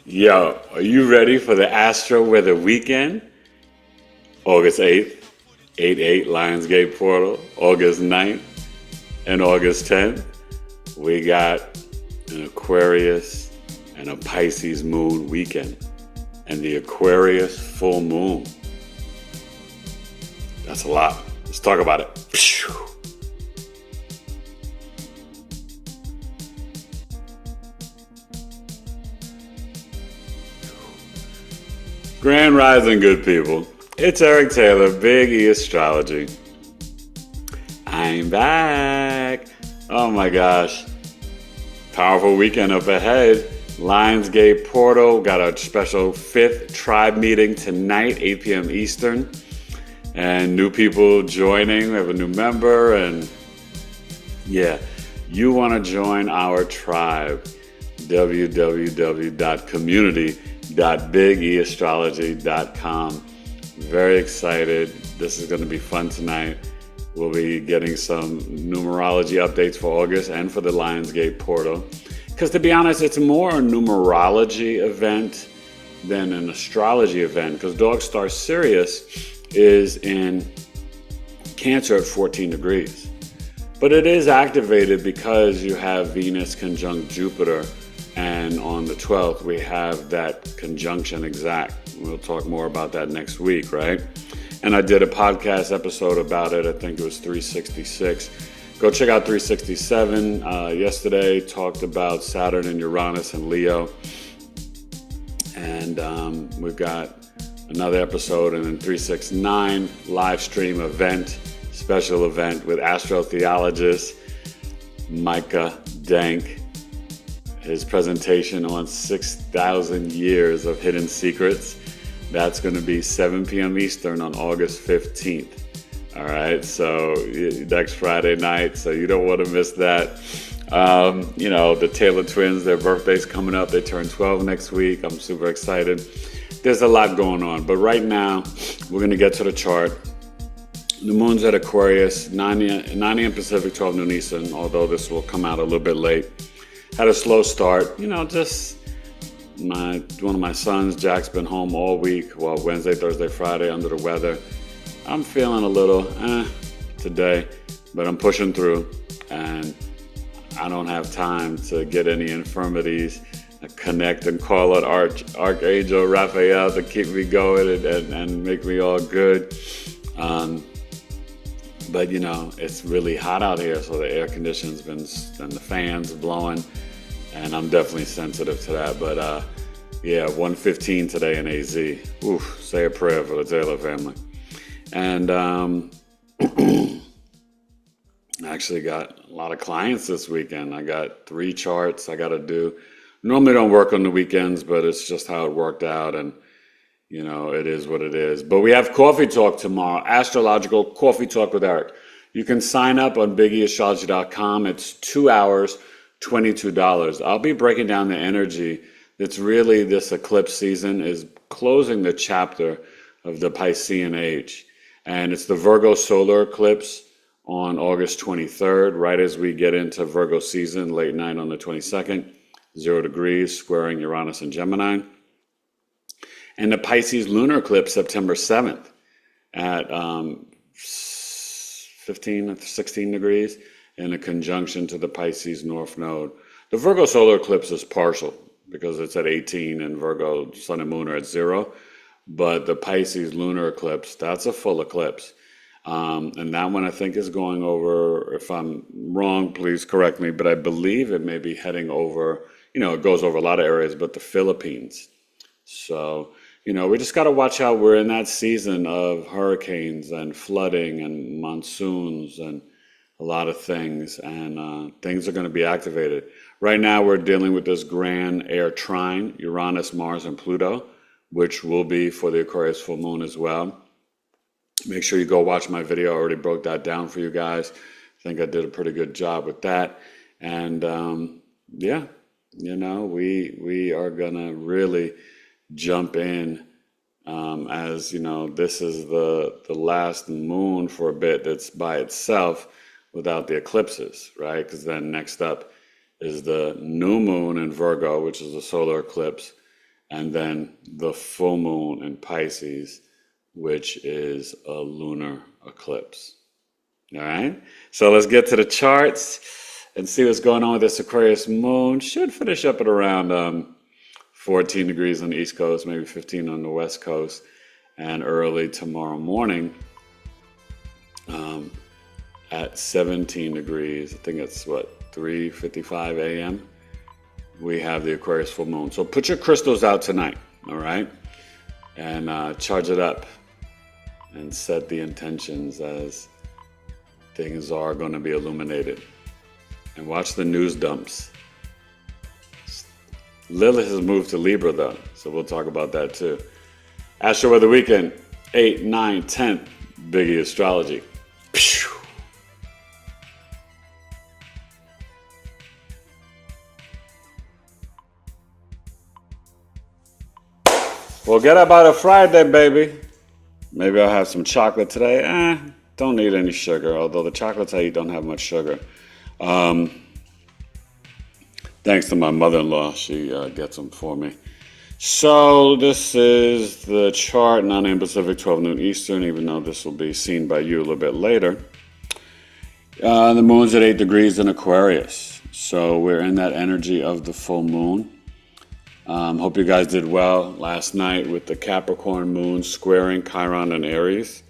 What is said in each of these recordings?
Yo, are you ready for the Astro-Weather weekend? August 8th, 8/8 Lionsgate Portal, August 9th, and August 10th. We got an Aquarius and a Pisces moon weekend. And the Aquarius full moon. That's a lot. Let's talk about it. Grand Rising, good people. It's Eric Taylor, BigEAstro. I'm back. Oh my gosh. Powerful weekend up ahead. Lionsgate Portal got a special 5th tribe meeting tonight, 8 p.m. Eastern. And new people joining. We have a new member. And yeah, you want to join our tribe. www.community.BigEAstrology.com. Very excited. This is going to be fun tonight. We'll be getting some numerology updates for August and for the Lionsgate Portal. Because to be honest, it's more a numerology event than an astrology event. Because Dog Star Sirius is in Cancer at 14 degrees. But it is activated because you have Venus conjunct Jupiter. And on the 12th, we have that conjunction exact. We'll talk more about that next week, right? And I did a podcast episode about it. I think it was 366. Go check out 367. Yesterday, talked about Saturn and Uranus and Leo. And we've got another episode. And then 369, live stream event, special event with astrotheologist Micah Dank. His presentation on 6,000 years of hidden secrets. That's going to be 7 p.m. Eastern on August 15th. All right, so next Friday night, so you don't want to miss that. The Taylor twins, their birthday's coming up. They turn 12 next week. I'm super excited. There's a lot going on, but right now, we're going to get to the chart. The moon's at Aquarius, 9 a.m. Pacific, 12 noon Eastern, although this will come out a little bit late. Had a slow start, just one of my sons, Jack's been home all week, Wednesday, Thursday, Friday, under the weather. I'm feeling a little today, but I'm pushing through, and I don't have time to get any infirmities. I connect and call on Archangel Raphael to keep me going and make me all good. But it's really hot out here, so the air conditioning's been and the fans blowing, and I'm definitely sensitive to that. But 1:15 today in AZ. Oof, say a prayer for the Taylor family. And I actually got a lot of clients this weekend. I got 3 charts I got to do. Normally don't work on the weekends, but it's just how it worked out, and it is what it is. But we have Coffee Talk tomorrow, Astrological Coffee Talk with Eric. You can sign up on BigEAstrology.com. It's 2 hours, $22. I'll be breaking down the energy that's really this eclipse season is closing the chapter of the Piscean age. And it's the Virgo solar eclipse on August 23rd, right as we get into Virgo season, late night on the 22nd, 0 degrees, squaring Uranus and Gemini. And the Pisces lunar eclipse, September 7th at 16 degrees in a conjunction to the Pisces North Node. The Virgo solar eclipse is partial because it's at 18 and Virgo sun and moon are at 0. But the Pisces lunar eclipse, that's a full eclipse. And that one I think is going over, if I'm wrong, please correct me, but I believe it may be heading over, it goes over a lot of areas, but the Philippines. So, we just got to watch out. We're in that season of hurricanes and flooding and monsoons and a lot of things, and things are going to be activated. Right now, we're dealing with this grand air trine, Uranus, Mars, and Pluto, which will be for the Aquarius full moon as well. Make sure you go watch my video. I already broke that down for you guys. I think I did a pretty good job with that. And we are going to really jump in as this is the last moon for a bit that's by itself without the eclipses, right? Because then next up is the new moon in Virgo, which is a solar eclipse, and then the full moon in Pisces, which is a lunar eclipse. All right, so let's get to the charts and see what's going on with this Aquarius moon. Should finish up at around 14 degrees on the East Coast, maybe 15 on the West Coast, and early tomorrow morning at 17 degrees. I think it's 3:55 a.m. we have the Aquarius full moon. So put your crystals out tonight, all right? And charge it up and set the intentions as things are going to be illuminated. And watch the news dumps. Lilith has moved to Libra though, so we'll talk about that too. Astro-Weather weekend, 8th, 9th, 10th, BigEAstro. Well, get up out of Friday, baby. Maybe I'll have some chocolate today. Don't need any sugar, although the chocolates I eat don't have much sugar. Thanks to my mother-in-law, she gets them for me. So this is the chart, 9 a.m. Pacific, 12 noon Eastern, even though this will be seen by you a little bit later. The moon's at 8 degrees in Aquarius, so we're in that energy of the full moon. Hope you guys did well last night with the Capricorn moon squaring Chiron and Aries.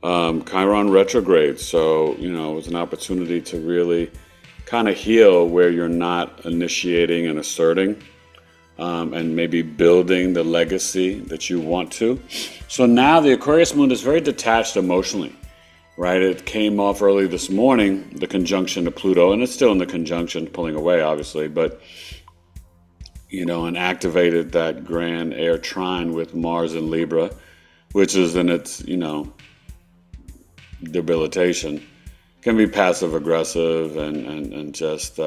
Chiron retrograde, so it was an opportunity to really kind of heal where you're not initiating and asserting, and maybe building the legacy that you want to. So now the Aquarius moon is very detached emotionally, right? It came off early this morning, the conjunction to Pluto, and it's still in the conjunction, pulling away obviously, but and activated that grand air trine with Mars in Libra, which is in its, debilitation. Can be passive aggressive and just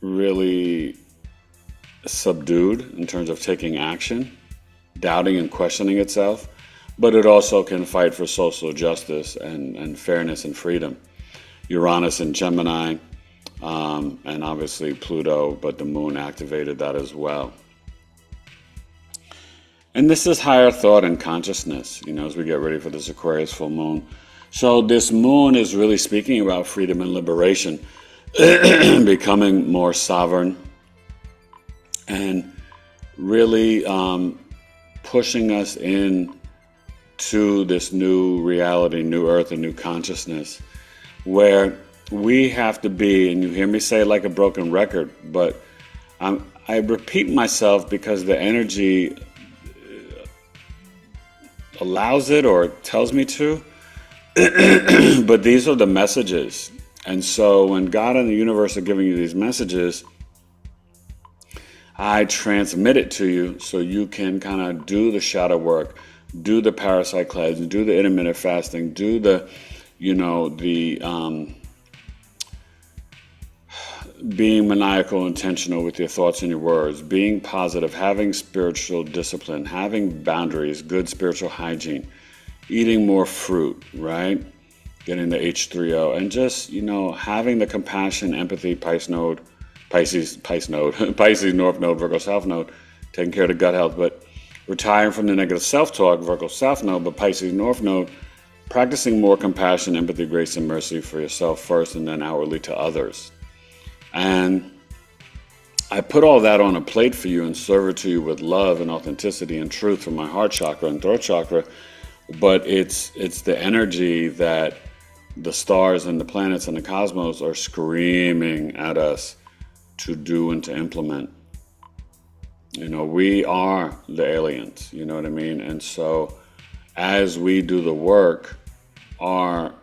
really subdued in terms of taking action, doubting and questioning itself, but it also can fight for social justice and fairness and freedom. Uranus in Gemini, and obviously Pluto, but the moon activated that as well. And this is higher thought and consciousness, as we get ready for this Aquarius full moon. So this moon is really speaking about freedom and liberation, becoming more sovereign, and really pushing us in to this new reality, new earth, and new consciousness, where we have to be, and you hear me say it like a broken record, but I repeat myself because the energy allows it or tells me to, but these are the messages. And so when God and the universe are giving you these messages, I transmit it to you so you can kind of do the shadow work, do the parasite cleanse, do the intermittent fasting, do the, being maniacal, intentional with your thoughts and your words, being positive, having spiritual discipline, having boundaries, good spiritual hygiene, eating more fruit, right? Getting the H3O, and just, having the compassion, empathy, Pisces North Node, Virgo South Node, taking care of the gut health, but retiring from the negative self-talk, Virgo South Node, but Pisces North Node, practicing more compassion, empathy, grace, and mercy for yourself first, and then outwardly to others. And I put all that on a plate for you and serve it to you with love and authenticity and truth from my heart chakra and throat chakra. But it's the energy that the stars and the planets and the cosmos are screaming at us to do and to implement. We are the aliens, you know what I mean? And so as we do the work, our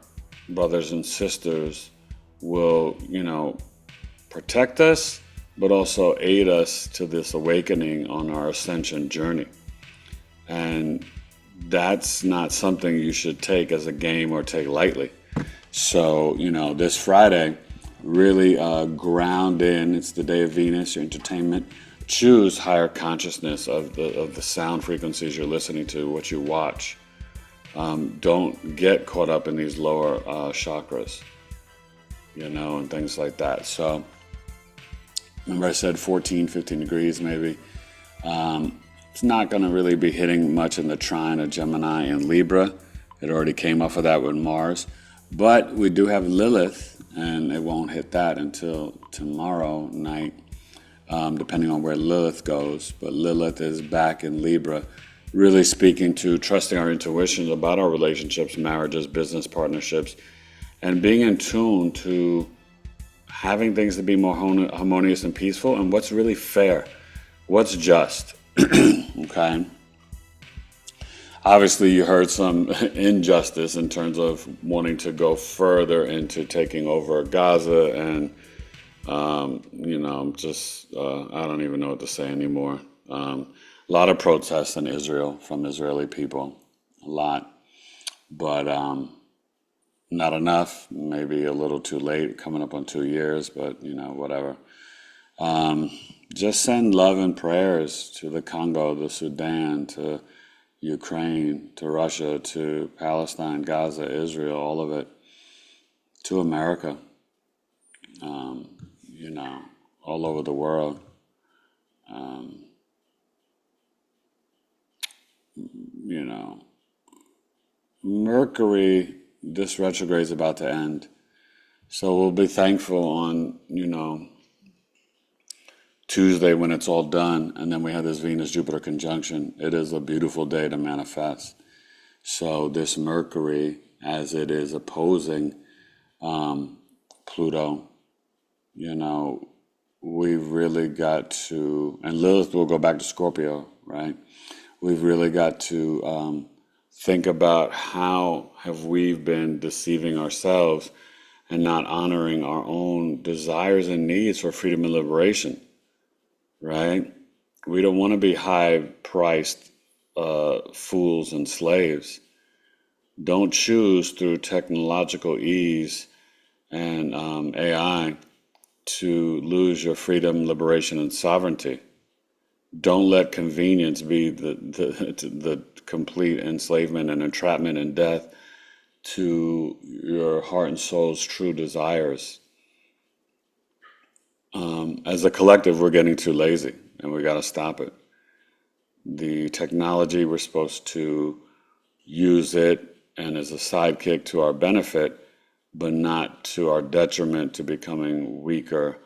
brothers and sisters will, protect us, but also aid us to this awakening on our ascension journey. And that's not something you should take as a game or take lightly. So, this Friday, really ground in. It's the day of Venus, your entertainment. Choose higher consciousness of the sound frequencies you're listening to, what you watch. Don't get caught up in these lower chakras, and things like that. So, remember I said 14, 15 degrees maybe. It's not going to really be hitting much in the trine of Gemini and Libra. It already came off of that with Mars. But we do have Lilith, and it won't hit that until tomorrow night, depending on where Lilith goes. But Lilith is back in Libra, really speaking to trusting our intuition about our relationships, marriages, business partnerships, and being in tune to having things to be more harmonious and peaceful, and what's really fair, what's just. Okay. Obviously, you heard some injustice in terms of wanting to go further into taking over Gaza, and just I don't even know what to say anymore. A lot of protests in Israel from Israeli people, a lot, but not enough. Maybe a little too late, coming up on 2 years, but whatever. Just send love and prayers to the Congo, the Sudan, to Ukraine, to Russia, to Palestine, Gaza, Israel, all of it, to America, all over the world. Mercury, this retrograde is about to end. So we'll be thankful on, Tuesday when it's all done, and then we have this Venus-Jupiter conjunction. It is a beautiful day to manifest. So this Mercury, as it is opposing Pluto, we've really got to, and Lilith will go back to Scorpio, right? We've really got to think about how have we been deceiving ourselves and not honoring our own desires and needs for freedom and liberation. Right? We don't want to be high-priced fools and slaves. Don't choose through technological ease and AI to lose your freedom, liberation, and sovereignty. Don't let convenience be the complete enslavement and entrapment and death to your heart and soul's true desires. As a collective, we're getting too lazy, and we got to stop it. The technology, we're supposed to use it and as a sidekick to our benefit, but not to our detriment, to becoming weaker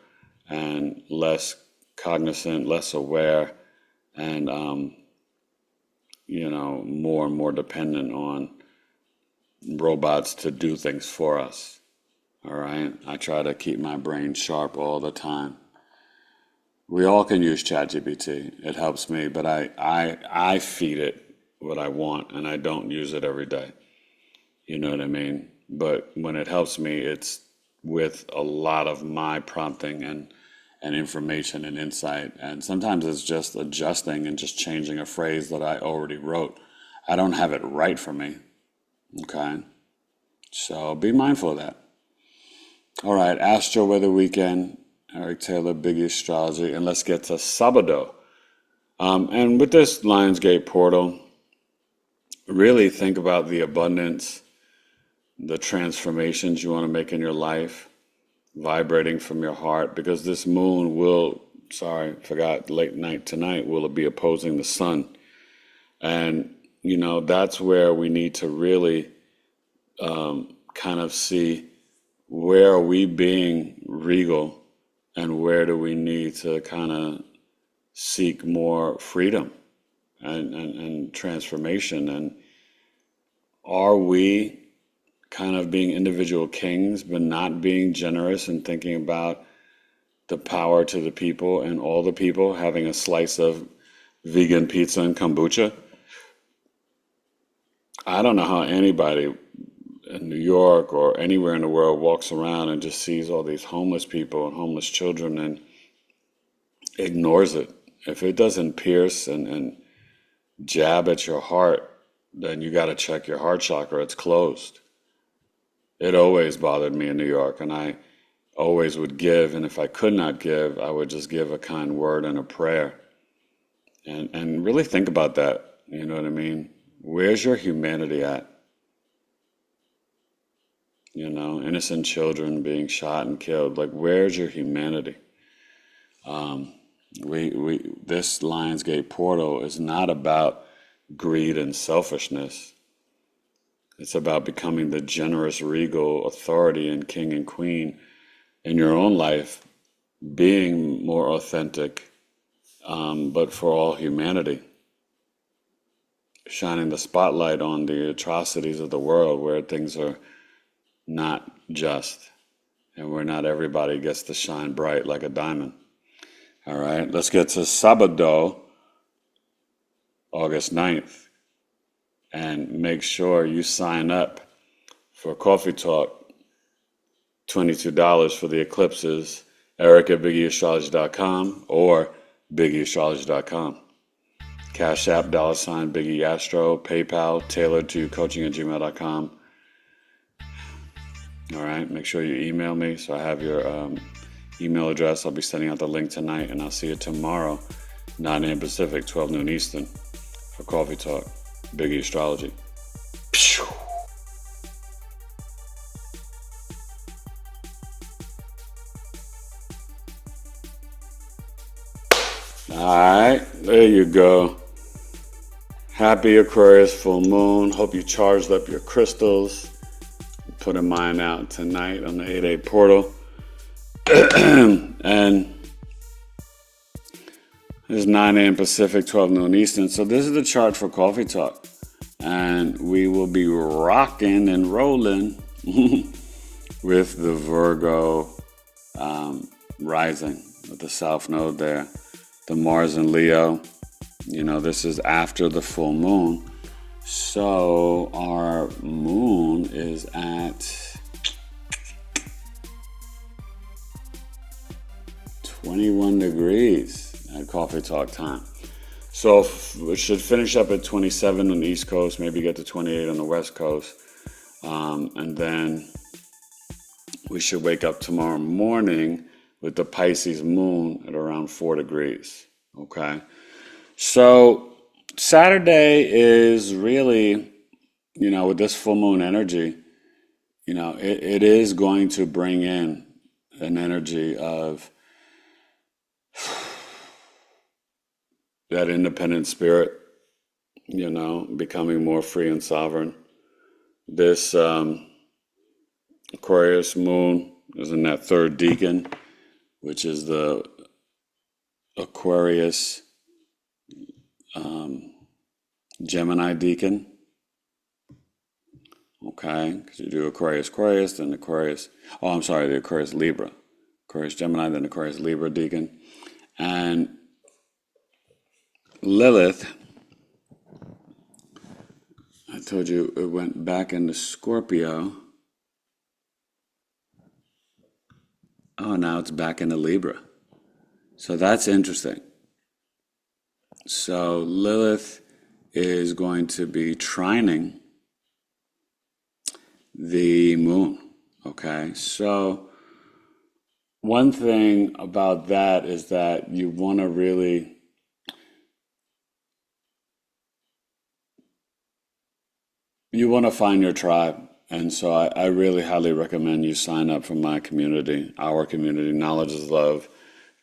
and less cognizant, less aware, and more and more dependent on robots to do things for us. All right, I try to keep my brain sharp all the time. We all can use ChatGPT. It helps me, but I feed it what I want, and I don't use it every day. You know what I mean? But when it helps me, it's with a lot of my prompting and information and insight. And sometimes it's just adjusting and just changing a phrase that I already wrote. I don't have it right for me. Okay? So be mindful of that. All right, Astro-Weather weekend, Eric Taylor, BigEAstro, and let's get to Sabado. And with this Lionsgate portal, really think about the abundance, the transformations you want to make in your life, vibrating from your heart, because this moon will, late night tonight, will be opposing the sun. And, that's where we need to really kind of see, where are we being regal, and where do we need to kind of seek more freedom and transformation? And are we kind of being individual kings, but not being generous and thinking about the power to the people and all the people, having a slice of vegan pizza and kombucha? I don't know how anybody in New York or anywhere in the world walks around and just sees all these homeless people and homeless children and ignores it. If it doesn't pierce and jab at your heart, then you got to check your heart chakra. It's closed. It always bothered me in New York, and I always would give, and if I could not give, I would just give a kind word and a prayer. And really think about that, you know what I mean? Where's your humanity at? Innocent children being shot and killed. Like, where's your humanity? This Lionsgate portal is not about greed and selfishness. It's about becoming the generous, regal authority and king and queen in your own life, being more authentic, but for all humanity, shining the spotlight on the atrocities of the world where things are not just, and where not everybody gets to shine bright like a diamond. All right, let's get to Sabado, August 9th, and make sure you sign up for Coffee Talk, $22 for the eclipses, Eric at BigEAstrology.com or BigEAstrology.com. Cash App, $BigEAstro, PayPal, tailored to coaching@gmail.com. All right, make sure you email me so I have your email address. I'll be sending out the link tonight, and I'll see you tomorrow, 9 a.m. Pacific, 12 noon Eastern, for Coffee Talk, Big E Astrology. All right, there you go. Happy Aquarius full moon. Hope you charged up your crystals. Putting mine out tonight on the 8/8 portal. And it's 9 a.m. Pacific, 12 noon Eastern. So this is the chart for Coffee Talk. And we will be rocking and rolling with the Virgo rising, with the South Node there. The Mars and Leo. You know, this is after the full moon. So our moon is at 21 degrees at Coffee Talk time. So it should finish up at 27 on the East Coast, maybe get to 28 on the West Coast. And then we should wake up tomorrow morning with the Pisces moon at around 4 degrees. Okay. So Saturday is really, you know, with this full moon energy, you know, it is going to bring in an energy of that independent spirit, you know, becoming more free and sovereign. This Aquarius moon is in that third decan, which is the Aquarius Gemini decan. Okay, because you do Aquarius, then Aquarius, the Aquarius Libra. Aquarius Gemini, then Aquarius Libra decan. And Lilith, I told you it went back into Scorpio. Oh, now it's back into Libra. So that's interesting. So Lilith is going to be trining the moon. Okay, so one thing about that is that you want to really find your tribe. And so I really highly recommend you sign up for my community, our community, Knowledge is Love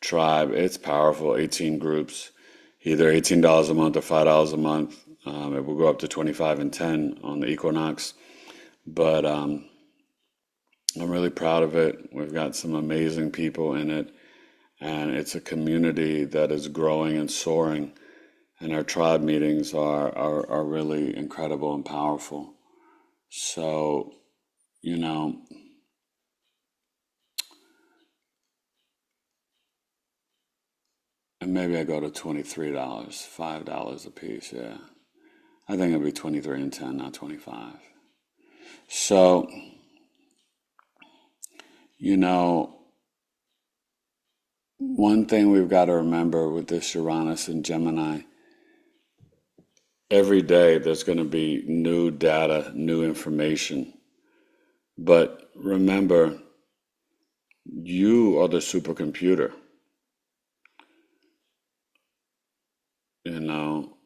tribe. It's powerful, 18 groups, either $18 a month or $5 a month. It will go up to 25 and 10 on the equinox. But I'm really proud of it. We've got some amazing people in it. And it's a community that is growing and soaring. And our tribe meetings are really incredible and powerful. So, you know, and maybe I go to $23, $5 a piece, yeah. I think it'll be 23 and 10, not 25. So, you know, one thing we've got to remember with this Uranus and Gemini, every day there's going to be new data, new information. But remember, you are the supercomputer. You know,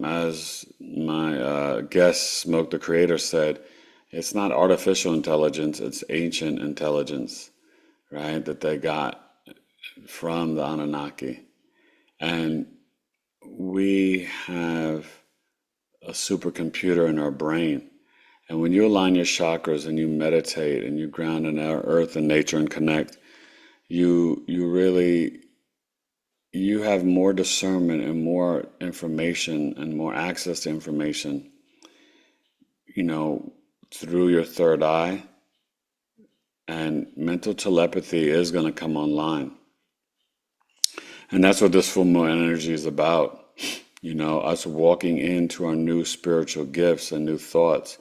as my guest, Smoke the Creator, said, it's not artificial intelligence, it's ancient intelligence, right, that they got from the Anunnaki. And we have a supercomputer in our brain. And when you align your chakras and you meditate and you ground in our earth and nature and connect, you have more discernment and more information and more access to information, through your third eye. And mental telepathy is going to come online. And that's what this full moon energy is about. Us walking into our new spiritual gifts and new thoughts.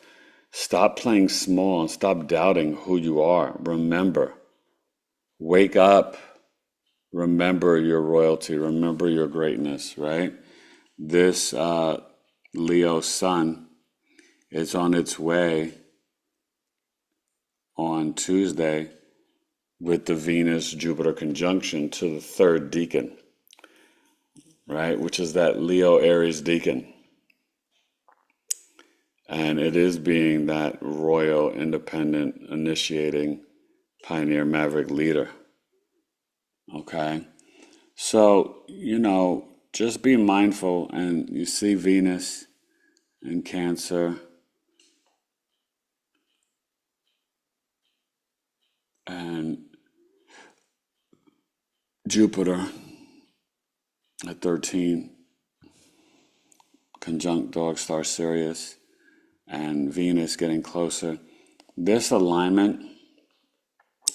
Stop playing small and stop doubting who you are. Remember, wake up. Remember your royalty. Remember your greatness, right? This Leo sun is on its way on Tuesday with the Venus-Jupiter conjunction to the third decan, right? Which is that Leo-Aries decan. And it is being that royal, independent, initiating, pioneer, maverick leader. Okay? So, just be mindful. And you see Venus in Cancer. And Jupiter at 13, conjunct dog star Sirius, and Venus getting closer. This alignment,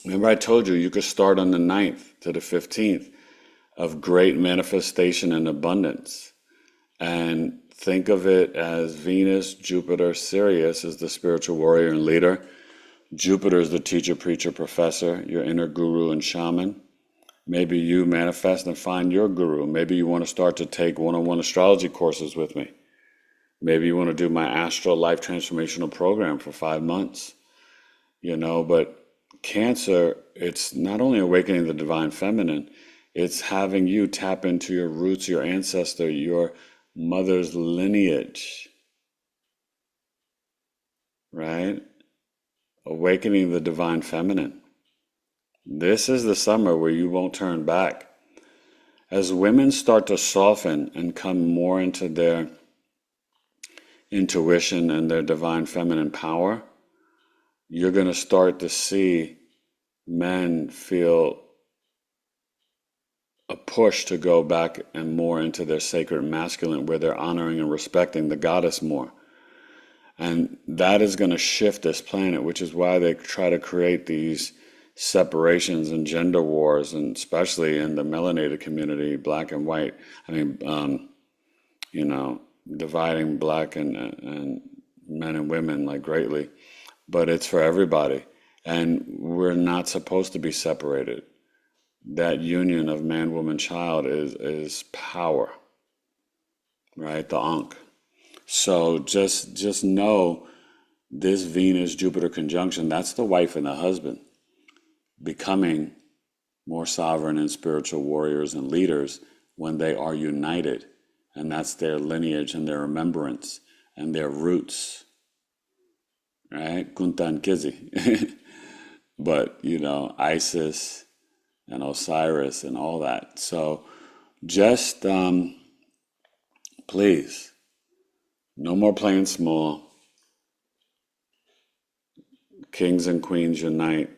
remember I told you could start on the 9th to the 15th of great manifestation and abundance. And think of it as Venus, Jupiter, Sirius is the spiritual warrior and leader. Jupiter is the teacher, preacher, professor, your inner guru and shaman. Maybe you manifest and find your guru. Maybe you want to start to take one-on-one astrology courses with me. Maybe you want to do my Astro Life Transformational Program for 5 months. But Cancer, it's not only awakening the divine feminine, it's having you tap into your roots, your ancestor, your mother's lineage, right? Awakening the divine feminine. This is the summer where you won't turn back. As women start to soften and come more into their intuition and their divine feminine power, you're going to start to see men feel a push to go back and more into their sacred masculine, where they're honoring and respecting the goddess more. And that is going to shift this planet, which is why they try to create these separations and gender wars, and especially in the melanated community, black and white. Dividing black and men and women like greatly, but it's for everybody. And we're not supposed to be separated. That union of man, woman, child is power, right? The Ankh. So just know this Venus-Jupiter conjunction, that's the wife and the husband becoming more sovereign and spiritual warriors and leaders when they are united. And that's their lineage and their remembrance and their roots, right? Kunta and Kizi. But, Isis and Osiris and all that. So just, please, no more playing small. Kings and queens unite.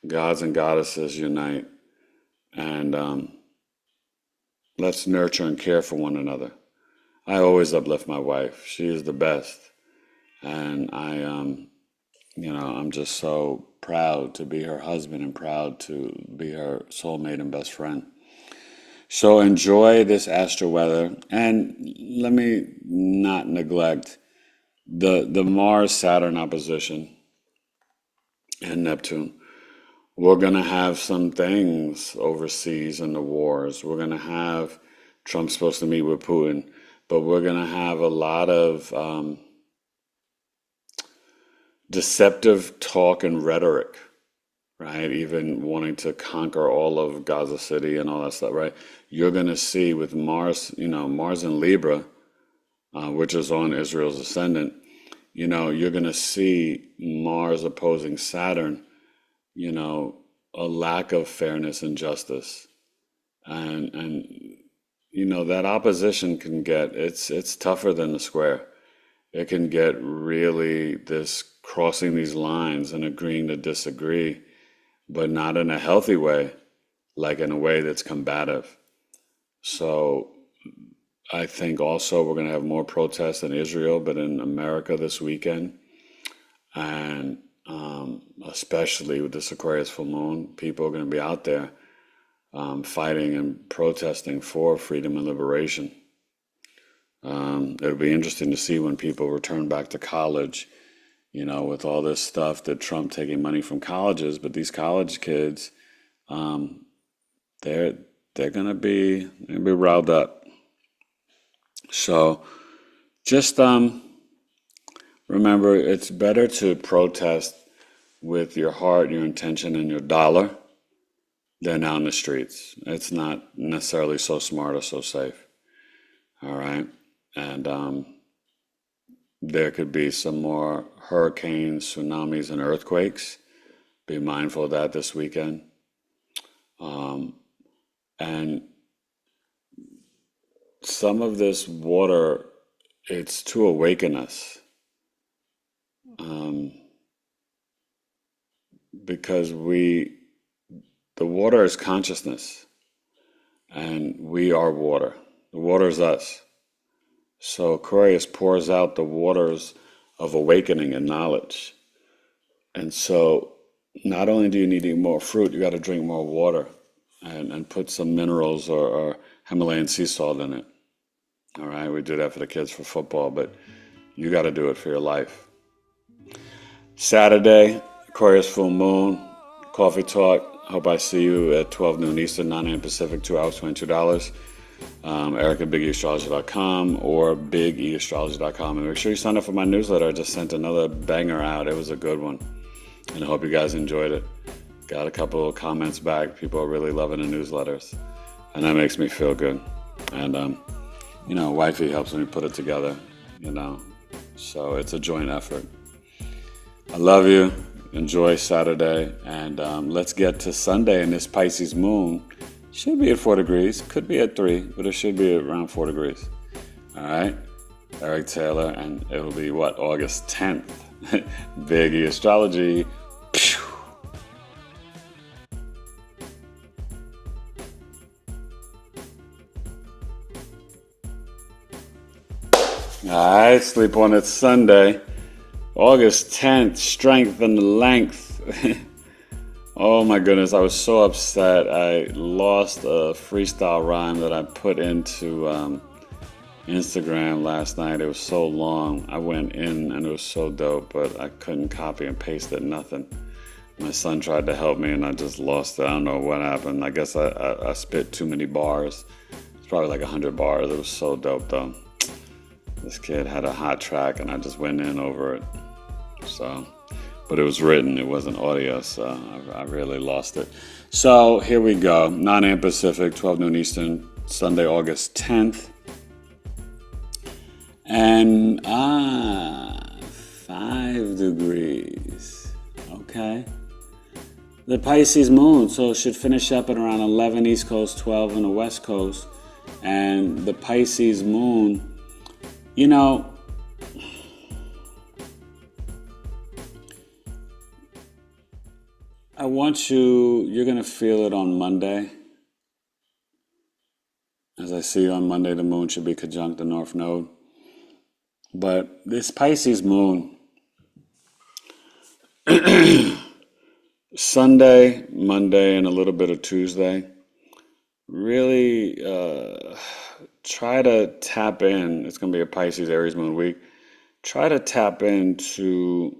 Gods and goddesses unite. And let's nurture and care for one another. I always uplift my wife. She is the best. And I'm just so proud to be her husband and proud to be her soulmate and best friend. So enjoy this Astro-Weather. And let me not neglect the Mars-Saturn opposition and Neptune. We're going to have some things overseas in the wars. We're going to have, Trump's supposed to meet with Putin, but we're going to have a lot of deceptive talk and rhetoric, right? Even wanting to conquer all of Gaza City and all that stuff, right? You're going to see with Mars, Mars in Libra, which is on Israel's ascendant, you're going to see Mars opposing Saturn, a lack of fairness and justice. And that opposition can get, it's tougher than the square. It can get really this crossing these lines and agreeing to disagree, but not in a healthy way, like in a way that's combative. So I think also we're going to have more protests in Israel, but in America this weekend. And especially with this Aquarius full moon, people are going to be out there fighting and protesting for freedom and liberation. It'll be interesting to see when people return back to college, with all this stuff that Trump taking money from colleges, but these college kids, they're gonna be riled up. So just remember, it's better to protest with your heart, your intention, and your dollar than out in the streets. It's not necessarily so smart or so safe. All right. And there could be some more hurricanes, tsunamis, and earthquakes. Be mindful of that this weekend. And some of this water, it's to awaken us. Because the water is consciousness, and we are water. The water is us. So Aquarius pours out the waters of awakening and knowledge. And so not only do you need to eat more fruit, you got to drink more water and put some minerals or Himalayan sea salt in it. All right, we do that for the kids for football, but you got to do it for your life. Saturday, Aquarius full moon, coffee talk. Hope I see you at 12 noon Eastern, 9 a.m. Pacific, 2 hours, $22. Eric at BigEAstro.com or BigEAstro.com. And make sure you sign up for my newsletter. I just sent another banger out. It was a good one. And I hope you guys enjoyed it. Got a couple of comments back. People are really loving the newsletters. And that makes me feel good. And, wifey helps me put it together, So it's a joint effort. I love you. Enjoy Saturday. And let's get to Sunday and this Pisces moon. Should be at 4 degrees. Could be at 3, but it should be around 4 degrees. All right? Eric Taylor, and it will be August 10th. BigEAstrology. All right, sleep on it Sunday. August 10th, strength and length. Oh my goodness, I was so upset. I lost a freestyle rhyme that I put into Instagram last night. It was so long. I went in and it was so dope, but I couldn't copy and paste it, nothing. My son tried to help me and I just lost it. I don't know what happened. I guess I spit too many bars. It's probably like 100 bars. It was so dope though. This kid had a hot track and I just went in over it. So, but it was written, it wasn't audio, so I really lost it. So here we go. 9 a.m. Pacific, 12 noon Eastern, Sunday, August 10th. And 5 degrees. Okay. The Pisces moon, so it should finish up at around 11 East Coast, 12 on the West Coast. And the Pisces moon, I want you're going to feel it on Monday. As I see on Monday, the moon should be conjunct the North Node. But this Pisces moon, Sunday, Monday, and a little bit of Tuesday, really try to tap in. It's going to be a Pisces Aries moon week. Try to tap into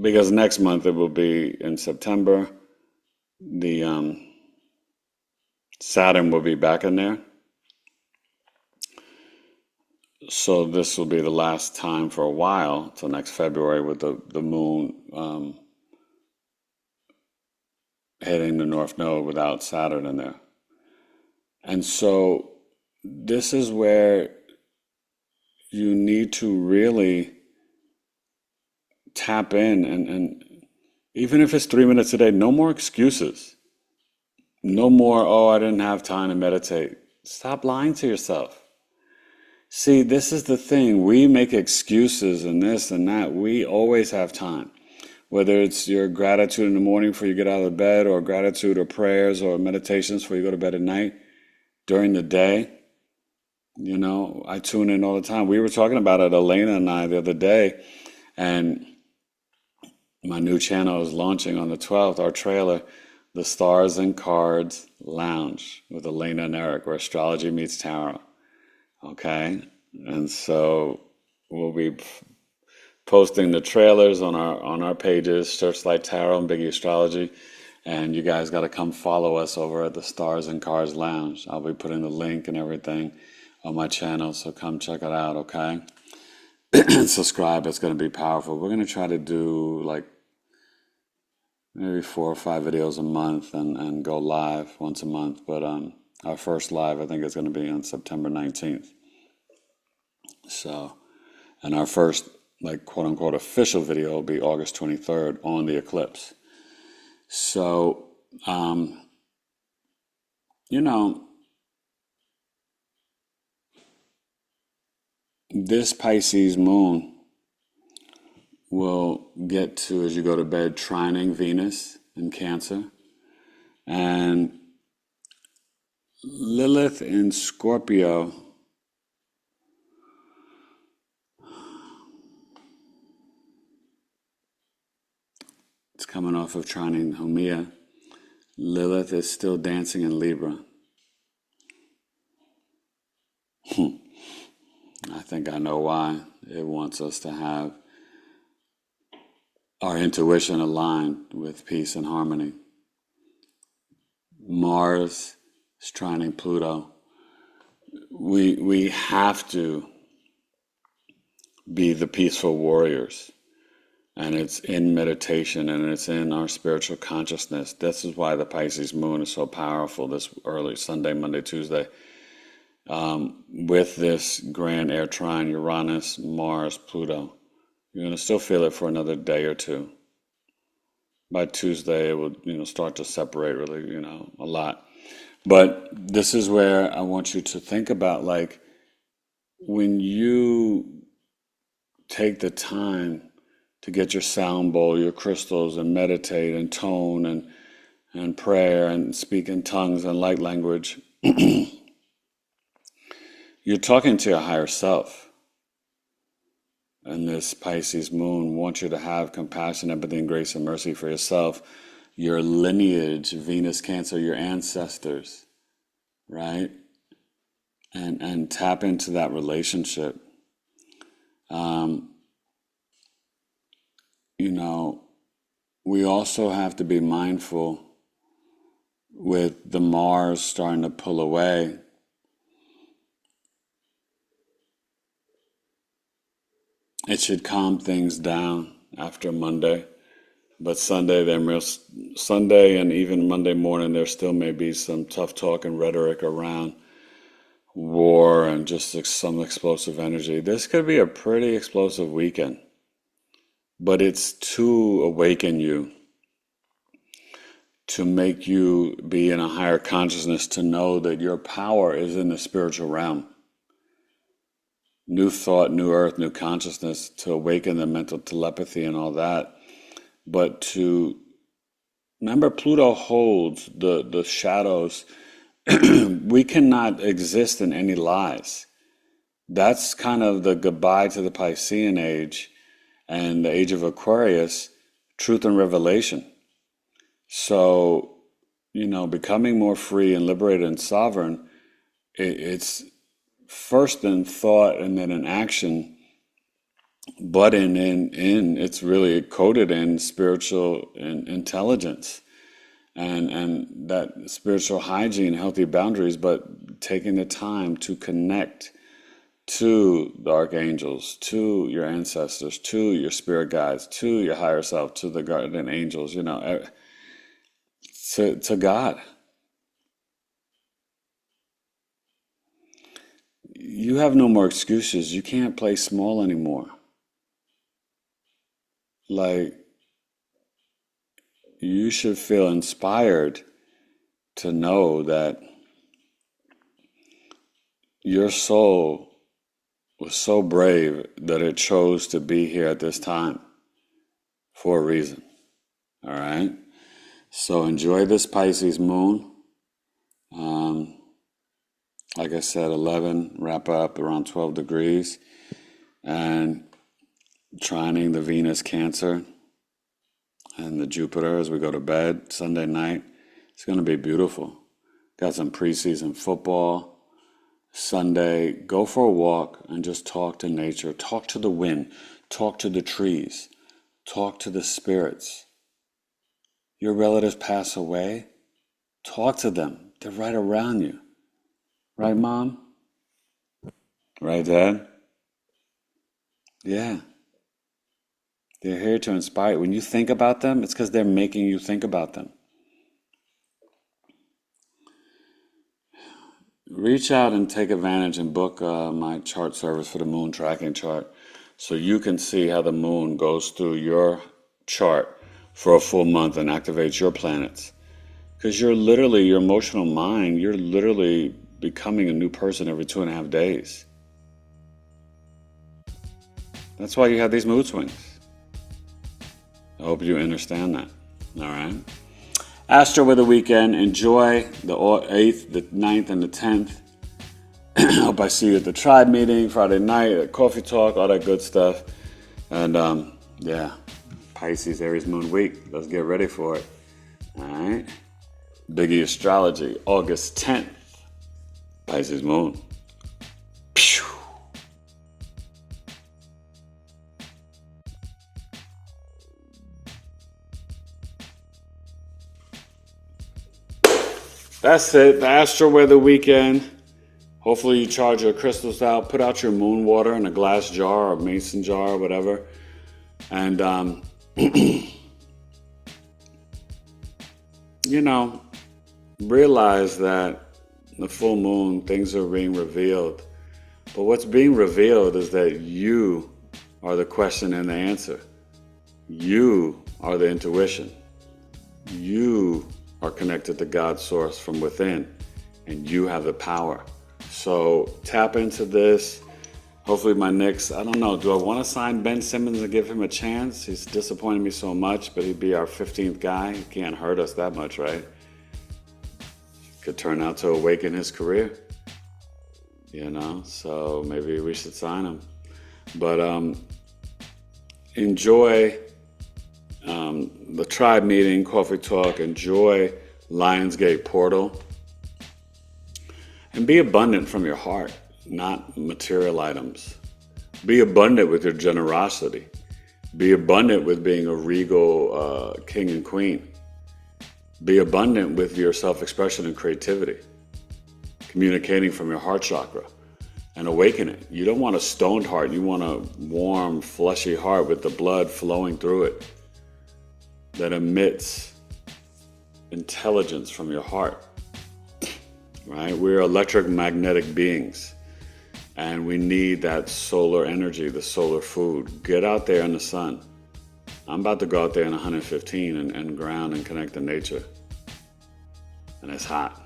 because next month it will be in September. The Saturn will be back in there. So this will be the last time for a while, till next February, with the moon hitting the North Node without Saturn in there. And so this is where you need to really tap in and Even if it's 3 minutes a day, no more excuses. No more, oh, I didn't have time to meditate. Stop lying to yourself. See, this is the thing. We make excuses and this and that. We always have time. Whether it's your gratitude in the morning before you get out of bed, or gratitude or prayers or meditations before you go to bed at night, during the day, I tune in all the time. We were talking about it, Elena and I, the other day, and my new channel is launching on the 12th, our trailer, The Stars and Cards Lounge with Elena and Eric, where astrology meets tarot. Okay, and so we'll be posting the trailers on our pages, Searchlight Tarot and BigEAstro, and you guys got to come follow us over at the Stars and Cards Lounge. I'll be putting the link and everything on my channel, so come check it out, okay? Subscribe, it's going to be powerful. We're going to try to do like maybe 4 or 5 videos a month and go live once a month, but our first live, I think, is going to be on September 19th. So, and our first, like, quote unquote, official video will be August 23rd on the eclipse. So, this Pisces moon will get to, as you go to bed, trining Venus in Cancer, and Lilith in Scorpio it's coming off of trining Haumea. Lilith is still dancing in Libra. I think I know why. It wants us to have our intuition aligned with peace and harmony. Mars is trining Pluto. We have to be the peaceful warriors. And it's in meditation, and it's in our spiritual consciousness. This is why the Pisces moon is so powerful this early Sunday, Monday, Tuesday. With this grand air trine, Uranus, Mars, Pluto, you're going to still feel it for another day or two. By Tuesday, it will, start to separate really, a lot. But this is where I want you to think about, like, when you take the time to get your sound bowl, your crystals, and meditate and tone and prayer and speak in tongues and light language, you're talking to your higher self. And this Pisces moon wants you to have compassion, empathy, and grace and mercy for yourself, your lineage, Venus, Cancer, your ancestors, right? And tap into that relationship. We also have to be mindful with the Mars starting to pull away. It should calm things down after Monday, but Sunday and even Monday morning, there still may be some tough talk and rhetoric around war and just some explosive energy. This could be a pretty explosive weekend, but it's to awaken you, to make you be in a higher consciousness, to know that your power is in the spiritual realm. New thought, new earth, new consciousness, to awaken the mental telepathy and all that. But to remember, Pluto holds the shadows. We cannot exist in any lies. That's kind of the goodbye to the Piscean age and the age of Aquarius, truth and revelation. So, becoming more free and liberated and sovereign, it's first in thought and then in action, but in it's really coded in spiritual intelligence and that spiritual hygiene, healthy boundaries, but taking the time to connect to the archangels, to your ancestors, to your spirit guides, to your higher self, to the guardian angels, to God. You have no more excuses. You can't play small anymore. Like, you should feel inspired to know that your soul was so brave that it chose to be here at this time for a reason. All right? So enjoy this Pisces moon. Like I said, 11, wrap up around 12 degrees. And trining the Venus Cancer and the Jupiter as we go to bed Sunday night. It's going to be beautiful. Got some preseason football. Sunday, go for a walk and just talk to nature. Talk to the wind. Talk to the trees. Talk to the spirits. Your relatives pass away. Talk to them. They're right around you. Right, Mom? Right, Dad? Yeah. They're here to inspire you. When you think about them, it's because they're making you think about them. Reach out and take advantage and book my chart service for the moon tracking chart so you can see how the moon goes through your chart for a full month and activates your planets. Because you're literally, your emotional mind, you're literally becoming a new person every 2.5 days. That's why you have these mood swings. I hope you understand that. All right. Astro-Weather weekend. Enjoy the 8th, the 9th, and the 10th. Hope I see you at the tribe meeting Friday night, at coffee talk, all that good stuff. And yeah, Pisces, Aries moon week. Let's get ready for it. All right. BigEAstro, August 10th. Pisces moon. Pew. That's it. The Astro-Weather weekend. Hopefully you charge your crystals out. Put out your moon water in a glass jar or mason jar or whatever. And, realize that the full moon, things are being revealed. But what's being revealed is that you are the question and the answer. You are the intuition. You are connected to God's source from within, and you have the power. So tap into this. Hopefully my Knicks, I don't know, do I want to sign Ben Simmons and give him a chance? He's disappointed me so much, but he'd be our 15th guy. He can't hurt us that much, right? Could turn out to awaken his career, so maybe we should sign him. But enjoy the tribe meeting, coffee talk, enjoy Lionsgate Portal, and be abundant from your heart, not material items. Be abundant with your generosity. Be abundant with being a regal king and queen. Be abundant with your self-expression and creativity, communicating from your heart chakra and awakening. You don't want a stoned heart. You want a warm, fleshy heart with the blood flowing through it that emits intelligence from your heart, right? We're electromagnetic beings, and we need that solar energy, the solar food. Get out there in the sun. I'm about to go out there in 115 and ground and connect to nature. And it's hot.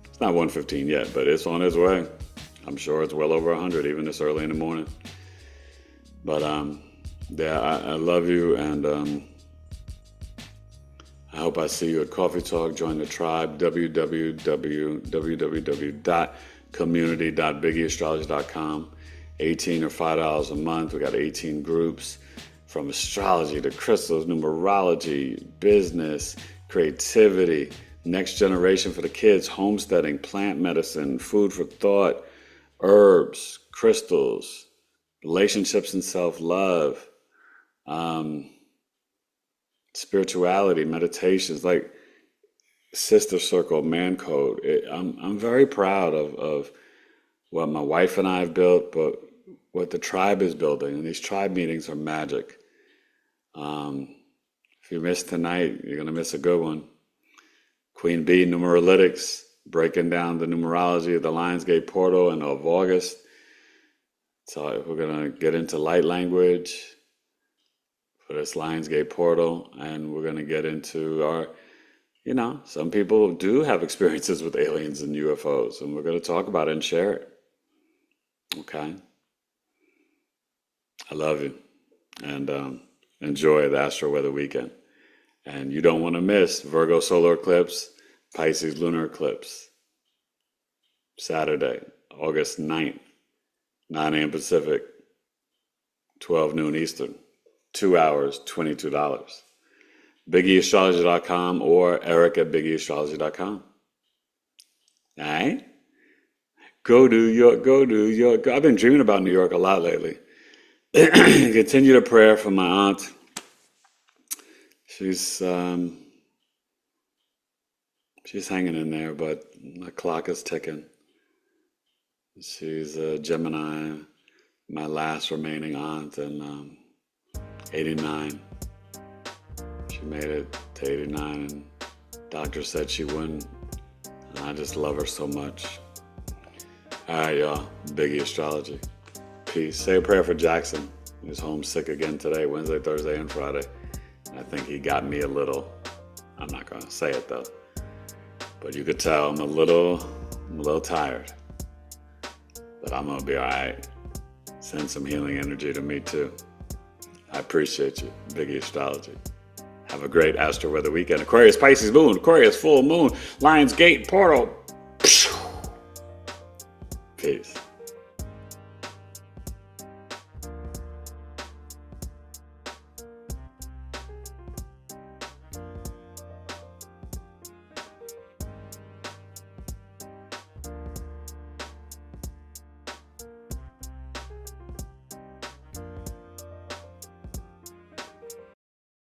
It's not 115 yet, but it's on its way. I'm sure it's well over 100 even this early in the morning. But yeah, I love you, and I hope I see you at Coffee Talk. Join the tribe, www.community.bigeastrology.com. 18 or $5 a month. We got 18 groups, from astrology to crystals, numerology, business, creativity, next generation for the kids, homesteading, plant medicine, food for thought, herbs, crystals, relationships and self-love, spirituality, meditations, like Sister Circle, Man Code. I'm very proud of what my wife and I have built, but what the tribe is building. And these tribe meetings are magic. If you miss tonight, you're going to miss a good one. Queen Bee Numeralytics, breaking down the numerology of the Lionsgate Portal and of August. So we're going to get into light language for this Lionsgate portal, and we're going to get into our, some people do have experiences with aliens and UFOs, and we're going to talk about it and share it. Okay? I love you, and enjoy the Astro-Weather weekend. And you don't want to miss Virgo solar eclipse, Pisces lunar eclipse, Saturday, August 9th, 9 a.m. Pacific, 12 noon Eastern, 2 hours, $22. BigEAstrology.com or Eric@BigEAstrology.com. All right? Go New York, go New York. I've been dreaming about New York a lot lately. Continue to prayer for my aunt. She's hanging in there, but the clock is ticking. She's a Gemini, my last remaining aunt, and 89. She made it to 89, and doctor said she wouldn't. And I just love her so much. All right, y'all. Biggie Astrology. Peace. Say a prayer for Jackson. He's homesick again today, Wednesday, Thursday, and Friday. I think he got me a little. I'm not going to say it, though. But you could tell I'm a little tired. But I'm going to be all right. Send some healing energy to me, too. I appreciate you. Biggie Astrology. Have a great Astro-Weather weekend. Aquarius, Pisces, Moon. Aquarius, full moon. Lionsgate, portal. Peace.